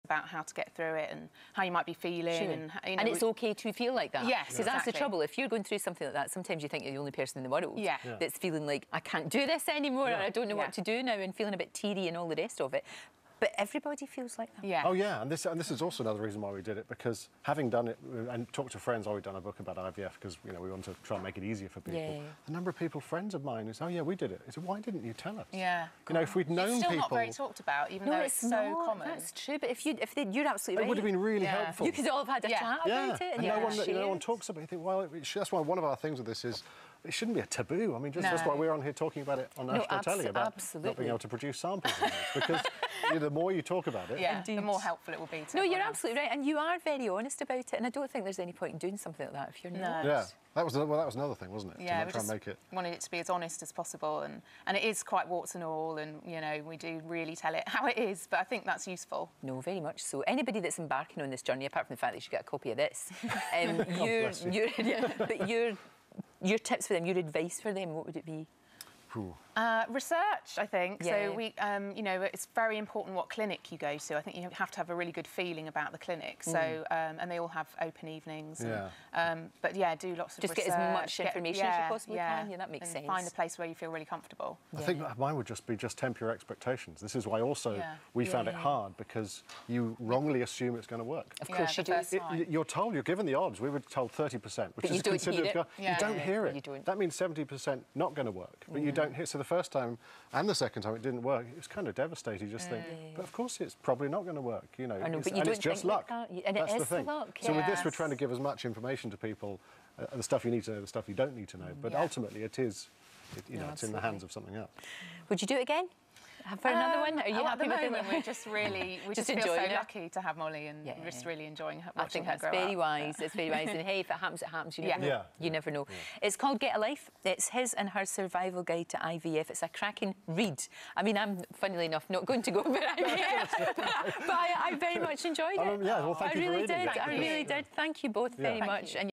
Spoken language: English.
about how to get through it and how you might be feeling. Sure. And, and it's OK to feel like that. Yes, because that's the trouble. If you're going through something like that, sometimes you think you're the only person in the world that's feeling like, I can't do this anymore, and I don't know what to do now, and feeling a bit teary and all the rest of it. But everybody feels like that. Yeah. Oh, yeah, and this is also another reason why we did it, because having done it and talked to friends, we've done a book about IVF because, you know, we want to try and make it easier for people. Yeah. The number of people, friends of mine, is, oh, yeah, we did it. I said, why didn't you tell us? Yeah. You know, if we'd known it's still people... not very talked about, even though it's so not. common. That's true, but if you're absolutely right. It would have been really helpful. You could all have had a chat about it. And no one talks about it. You think, well, that's why one of our things with this is it shouldn't be a taboo. I mean, that's why we're on here talking about it on national telly about not being able to produce samples of this, because the more you talk about it, the more helpful it will be to No, you're absolutely right, and you are very honest about it, and I don't think there's any point in doing something like that if you're not. Yeah, that was another thing, wasn't it? Yeah, to try and make it. Wanted it to be as honest as possible, and it is quite warts and all, and you know we do really tell it how it is, but I think that's useful. No, very much so. Anybody that's embarking on this journey, apart from the fact that you should get a copy of this, your tips for them, your advice for them, what would it be? Research, I think. So we, you know, it's very important what clinic you go to. I think you have to have a really good feeling about the clinic. So, and they all have open evenings. But yeah, do lots of research. Just get as much information as you possibly can. Yeah, that makes sense. Find a place where you feel really comfortable. I think mine would just be temper your expectations. This is why also we found it hard, because you wrongly assume it's going to work. Of course you do. You're told, you're given the odds. We were told 30%, which is considered. You don't hear it. That means 70% not going to work, but you don't hear. So the first time and the second time it didn't work, it was kind of devastating. You just think, but of course it's probably not going to work. You know, but it's just luck. And that's it the is thing. luck. So with this, we're trying to give as much information to people, the stuff you need to know, the stuff you don't need to know. But ultimately, it's in the hands of something else. Would you do it again? For another one? Are you happy with it? We're just really, we just feel so lucky to have Molly, and we're just really enjoying watching her grow up. I think that's very wise. It's very wise. And hey, if it happens, it happens. You never know. You never know. It's called Get a Life. It's his and her survival guide to IVF. It's a cracking read. I mean, I'm, funnily enough, not going to go for IVF, but I very much enjoyed it. Well, thank you for reading it. I really did. Thank you both very much.